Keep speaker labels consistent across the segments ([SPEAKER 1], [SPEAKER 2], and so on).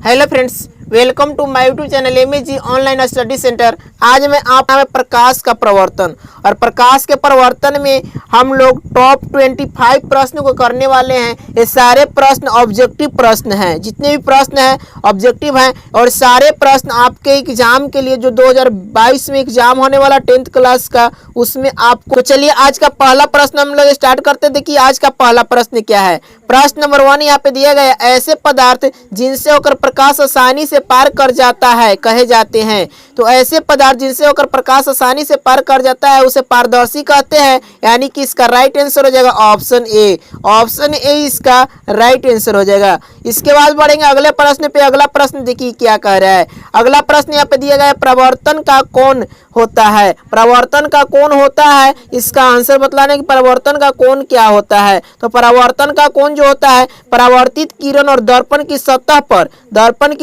[SPEAKER 1] Hello friends, welcome to my YouTube channel MAG online study centre. आज मैं आप प्रकाश का प्रवर्तन और प्रकाश के प्रवर्तन में हम लोग टॉप 25 प्रश्न को करने वाले हैं। ये सारे प्रश्न ऑब्जेक्टिव प्रश्न हैं, जितने भी प्रश्न हैं ऑब्जेक्टिव हैं और सारे प्रश्न आपके एग्जाम के लिए जो 2022 में एग्जाम होने वाला 10th क्लास का, उसमें आपको। तो चलिए आज का पहला प्रश्न हम लोग स्टार्ट करते हैं। देखिए आज का पहला प्रश्न क्या है। प्रश्न नंबर 1 यहाँ पे दिया गया, ऐसे पदार्थ जिनसे होकर प्रकाश आसानी से पार कर जाता है कहे जाते हैं। तो ऐसे पदार्थ जिनसे होकर प्रकाश आसानी से पार कर जाता है उसे पारदर्शी कहते हैं, यानी कि इसका राइट आंसर हो जाएगा ऑप्शन ए। ऑप्शन ए इसका राइट आंसर हो जाएगा। इसके बाद बढ़ेंगे अगले प्रश्न पे। अगला प्रश्न देखिए क्या कह रहा है। अगला प्रश्न यहाँ पे दिया गया है, प्रवर्तन का कोण होता है। प्रवर्तन का कोण होता है, इसका आंसर बतलाने कि परिवर्तन का कोण क्या होता है। तो परिवर्तन का कोण जो होता है, परावर्तित किरण और दर्पण की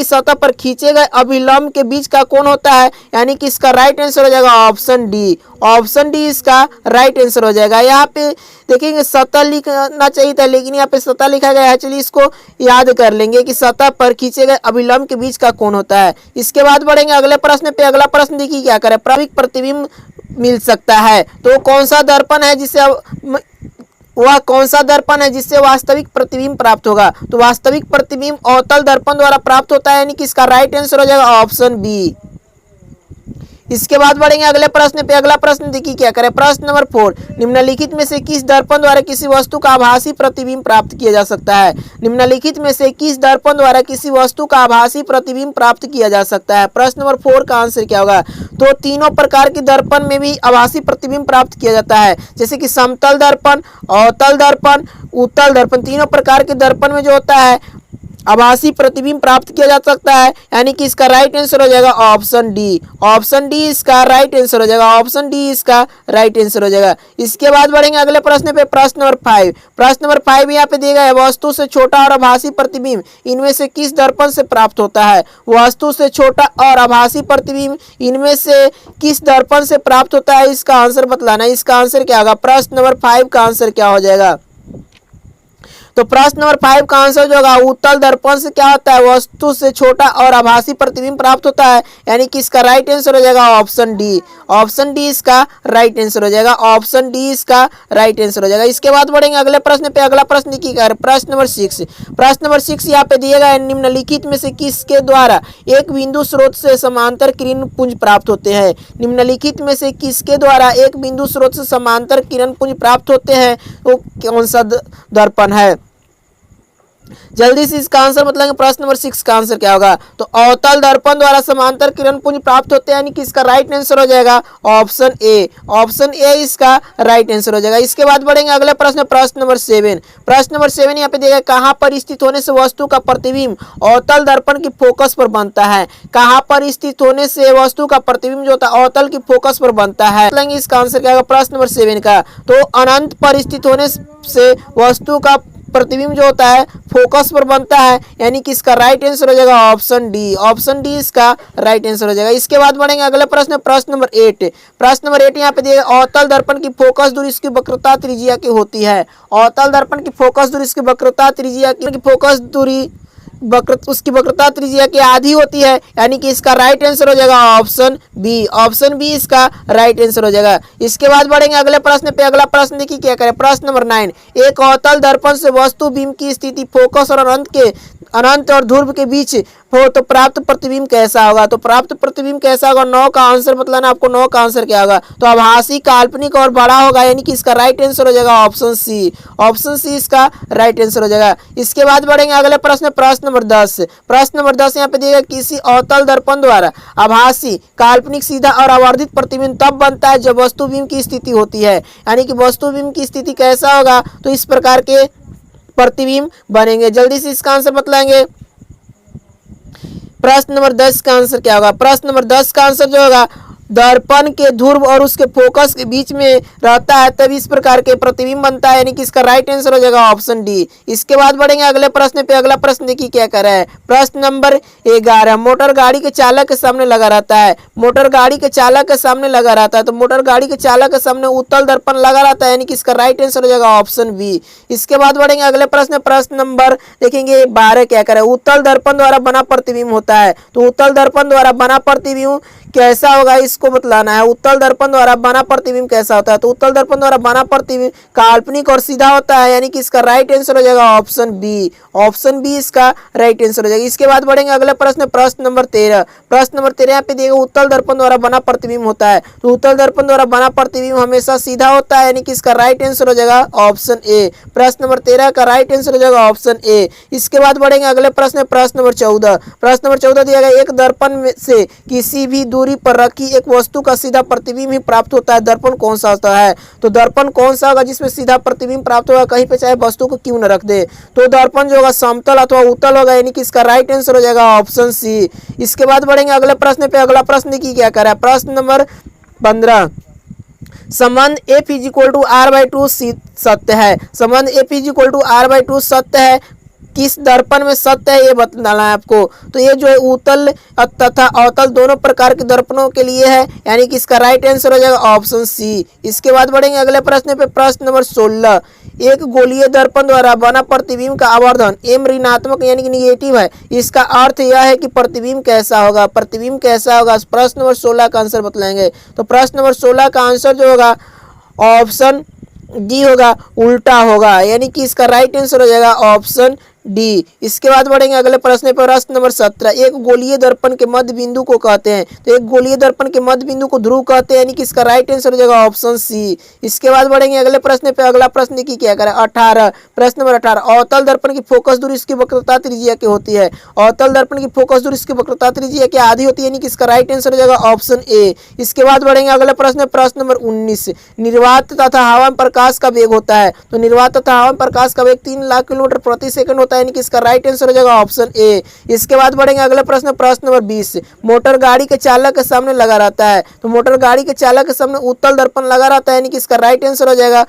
[SPEAKER 1] सतह पर खींचे गए अभिलंब के बीच का कोण होता है, यानी कि इसका राइट आंसर हो जाएगा ऑप्शन डी। ऑप्शन डी इसका राइट आंसर हो जाएगा। यहाँ पे देखेंगे सतह लिखना चाहिए था, लेकिन यहाँ पे सतह लिखा गया है। चलिए इसको याद कर लेंगे कि सतह पर खींचे गए अभिलंब के बीच का कोण होता है। इसके बाद बढ़ेंगे अगले प्रश्न पे। अगला प्रश्न देखिए क्या करे, प्राविक प्रतिबिंब मिल सकता है। तो कौन सा दर्पण है जिससे वह कौन सा दर्पण है जिससे वास्तविक प्रतिबिंब प्राप्त होगा। तो वास्तविक प्रतिबिंब अवतल दर्पण द्वारा प्राप्त होता है, यानी कि इसका राइट आंसर हो जाएगा ऑप्शन बी। इसके बाद बढ़ेंगे अगले प्रश्न पे। अगला प्रश्न देखिए क्या करें। प्रश्न नंबर 4, निम्नलिखित में से किस दर्पण द्वारा किसी वस्तु का आभासी प्रतिबिंब प्राप्त किया जा सकता है। निम्नलिखित में से किस दर्पण द्वारा किसी वस्तु का आभासी प्रतिबिंब प्राप्त किया जा सकता है। प्रश्न नंबर 4 का आंसर क्या होगा। तो तीनों प्रकार के दर्पण में भी आभासी प्रतिबिंब प्राप्त किया जाता है, जैसे कि समतल दर्पण, अवतल दर्पण, उत्तल दर्पण। तीनों प्रकार के दर्पण में जो होता है आभासी प्रतिबिंब प्राप्त किया जा सकता है, यानी कि इसका राइट आंसर हो जाएगा ऑप्शन डी। ऑप्शन डी इसका राइट आंसर हो जाएगा। ऑप्शन डी इसका राइट आंसर हो जाएगा। इसके बाद बढ़ेंगे अगले प्रश्न पे। प्रश्न नंबर 5। प्रश्न नंबर 5 यहाँ पे दिया गया है, वस्तु से छोटा और आभासी प्रतिबिंब इनमें से किस दर्पण से प्राप्त होता है। वस्तु से छोटा और आभासी प्रतिबिंब इनमें से किस दर्पण से प्राप्त होता है, इसका आंसर बतलाना। इसका आंसर क्या होगा। प्रश्न नंबर 5 का आंसर क्या हो जाएगा। तो प्रश्न नंबर 5 का आंसर जो होगा, उत्तल दर्पण से क्या होता है, वस्तु से छोटा और आभासी प्रतिबिंब प्राप्त होता है, यानी कि इसका राइट आंसर हो जाएगा ऑप्शन डी। ऑप्शन डी इसका राइट आंसर हो जाएगा। ऑप्शन डी इसका राइट आंसर हो जाएगा। इसके बाद बढ़ेंगे अगले प्रश्न पे। अगला प्रश्न देखिए क्या है। प्रश्न नंबर 6। प्रश्न नंबर 6 यहाँ पे दिया गया है, निम्नलिखित में से किसके द्वारा एक बिंदु स्रोत से समांतर किरण पुंज प्राप्त होते हैं। निम्नलिखित में से किसके द्वारा एक बिंदु स्रोत से समांतर किरण पुंज प्राप्त होते हैं, वो कौन सा दर्पण है। जल्दी से इसका आंसर बतलाएंगे। प्रश्न नंबर 6 का आंसर क्या होगा। तो अवतल दर्पण द्वारा समांतर किरण पुंज प्राप्त होते हैं, यानी कि इसका राइट आंसर हो जाएगा ऑप्शन ए। ऑप्शन ए इसका राइट आंसर हो जाएगा। इसके बाद बढ़ेंगे अगले प्रश्न। प्रश्न नंबर 7। प्रश्न नंबर 7 यहाँ पे दिया, कहाँ पर स्थित होने से वस्तु का प्रतिबिंब अवतल दर्पण की फोकस पर बनता है। कहाँ पर स्थित होने से वस्तु का प्रतिबिंब जो होता है अवतल की फोकस पर बनता है। इसका आंसर क्या होगा प्रश्न नंबर 7 का। तो अनंत पर स्थित होने से वस्तु का प्रतिबिंब जो होता है फोकस पर बनता है, यानी कि इसका राइट आंसर हो जाएगा ऑप्शन डी। ऑप्शन डी इसका राइट आंसर हो जाएगा। इसके बाद बढ़ेंगे अगले प्रश्न। प्रश्न नंबर 8। प्रश्न नंबर 8 यहाँ पे दिया, अवतल दर्पण की फोकस दूरी इसकी वक्रता त्रिज्या की होती है। अवतल दर्पण की फोकस दूरी इसकी वक्रता त्रिज्या की फोकस दूरी उसकी वक्रता त्रिज्या की आधी होती है, यानी कि इसका राइट आंसर हो जाएगा ऑप्शन बी। ऑप्शन बी इसका राइट आंसर हो जाएगा। इसके बाद बढ़ेंगे अगले प्रश्न पे। अगला प्रश्न देखिए क्या करें। प्रश्न नंबर 9। एक अवतल दर्पण से वस्तु बीम की स्थिति फोकस और अनंत और ध्रुव के बीच हो तो प्राप्त प्रतिबिंब कैसा होगा। तो प्राप्त प्रतिबिंब कैसा होगा। 9 का आंसर बतलाना आपको। 9 का आंसर क्या होगा। तो आभासी, काल्पनिक और बड़ा होगा, यानी कि इसका राइट आंसर हो जाएगा ऑप्शन सी। ऑप्शन सी इसका राइट आंसर हो जाएगा। इसके बाद बढ़ेंगे अगले प्रश्न। प्रश्न नंबर 10। प्रश्न नंबर 10 यहाँ पे दिया, किसी अवतल दर्पण द्वारा आभासी, काल्पनिक, सीधा और आवर्धित प्रतिबिंब तब बनता है जब वस्तु बीम की स्थिति होती है, यानी कि वस्तु बीम की स्थिति कैसा होगा। तो इस प्रकार के प्रतिबिंब बनेंगे। जल्दी से इसका आंसर बतलाएंगे। प्रश्न नंबर 10 का आंसर क्या होगा। प्रश्न नंबर 10 का आंसर जो होगा, दर्पण के ध्रुव और उसके फोकस के बीच में रहता है तब इस प्रकार के प्रतिबिंब बनता है, यानी कि इसका राइट आंसर हो जाएगा ऑप्शन डी। इसके बाद बढ़ेंगे अगले प्रश्न पे। अगला प्रश्न देखिए क्या कर रहा है। प्रश्न नंबर 11, मोटर गाड़ी के चालक के सामने लगा रहता है। मोटर गाड़ी के चालक के सामने लगा रहता है तो मोटर गाड़ी के चालक के सामने उत्तल दर्पण लगा रहता है, यानी कि इसका राइट आंसर हो जाएगा ऑप्शन बी। इसके बाद बढ़ेंगे अगले प्रश्न। प्रश्न नंबर देखेंगे 12 क्या करे। उत्तल दर्पण द्वारा बना प्रतिबिंब होता है तो उत्तल दर्पण द्वारा बना प्रतिबिंब कैसा होगा इसको बतलाना है। उत्तल दर्पण द्वारा बना प्रतिबिंब कैसा होता है तो उत्तल दर्पण द्वारा बना प्रतिबिंब काल्पनिक और सीधा होता है, यानी कि इसका राइट आंसर हो जाएगा ऑप्शन बी। ऑप्शन बी इसका राइट आंसर हो जाएगा। इसके बाद बढ़ेंगे अगले प्रश्न। प्रश्न नंबर 13। प्रश्न नंबर 13 यहाँ पे देखिए उत्तल दर्पण द्वारा बना प्रतिबिंब होता है तो उत्तल दर्पण द्वारा बना प्रतिबिंब हमेशा सीधा होता है, यानी कि इसका राइट आंसर हो जाएगा ऑप्शन ए। प्रश्न नंबर 13 का राइट आंसर हो जाएगा ऑप्शन ए। इसके बाद बढ़ेंगे अगले प्रश्न। प्रश्न नंबर 14। प्रश्न नंबर 14 दिया गया एक दर्पण में से किसी भी दूरी पर रखी एक वस्तु का सीधा प्रतिबिंब ही प्राप्त होता है। दर्पण कौन सा होता है तो दर्पण कौन सा होगा जिसमें सीधा प्रतिबिंब प्राप्त होगा, कहीं पे चाहे वस्तु को क्यों न रख दे। तो दर्पण जो होगा समतल अथवा उत्तल होगा, यानी कि इसका राइट आंसर हो जाएगा ऑप्शन सी। इसके बाद बढ़ेंगे अगले प्रश्न पे। अगला प्रश्न देखिए क्या कर रहा है। प्रश्न नंबर 15, संबंध F is equal to R by two सत्य है। संबंध F is equal to R by two सत्य है, किस दर्पण में सत्य है ये बताना है आपको। तो ये जो है उत्तल तथा अवतल दोनों प्रकार के दर्पणों के लिए है, यानी कि इसका राइट आंसर हो जाएगा ऑप्शन सी। इसके बाद बढ़ेंगे अगले प्रश्न पे। प्रश्न नंबर 16, एक गोलीय दर्पण द्वारा बना प्रतिबिंब का आवर्धन एम ऋणात्मक यानी कि निगेटिव है, इसका अर्थ यह है कि प्रतिबिंब कैसा होगा। प्रतिबिंब कैसा होगा प्रश्न नंबर 16 का आंसर बतलाएंगे। तो प्रश्न नंबर 16 का आंसर जो होगा ऑप्शन डी होगा, उल्टा होगा, यानी कि इसका राइट आंसर हो जाएगा ऑप्शन डी। इसके बाद बढ़ेंगे अगले प्रश्न पर। प्रश्न नंबर 17, एक गोलीय दर्पण के मध्य बिंदु को कहते हैं तो एक गोलीय दर्पण के मध्य बिंदु को ध्रुव कहते हैं, यानी कि इसका राइट आंसर हो जाएगा ऑप्शन सी। इसके बाद बढ़ेंगे अगले प्रश्न पे। अगला प्रश्न देखिए क्या करें। 18, प्रश्न नंबर 18, अवतल दर्पण की फोकस दूरी इसकी वक्रता त्रिज्या की होती है। अवतल दर्पण की फोकस दूरी इसकी वक्रता त्रिज्या की आधी होती है, यानी कि इसका राइट आंसर हो जाएगा ऑप्शन ए। इसके बाद बढ़ेंगे अगले प्रश्न। प्रश्न नंबर 19, निर्वात तथा हवा में प्रकाश का वेग होता है तो निर्वात तथा हवा में प्रकाश का वेग 3 लाख किलोमीटर प्रति सेकंड होता है, यानी कि इसका राइट आंसर हो जाएगा ऑप्शन ए। इसके बाद बढ़ेंगे अगले प्रश्न। प्रश्न नंबर 20, मोटर गाड़ी के चालक के सामने लगा रहता है तो मोटर गाड़ी के चालक के सामने उत्तल दर्पण लगा रहता है, यानी कि इसका राइट आंसर हो जाएगा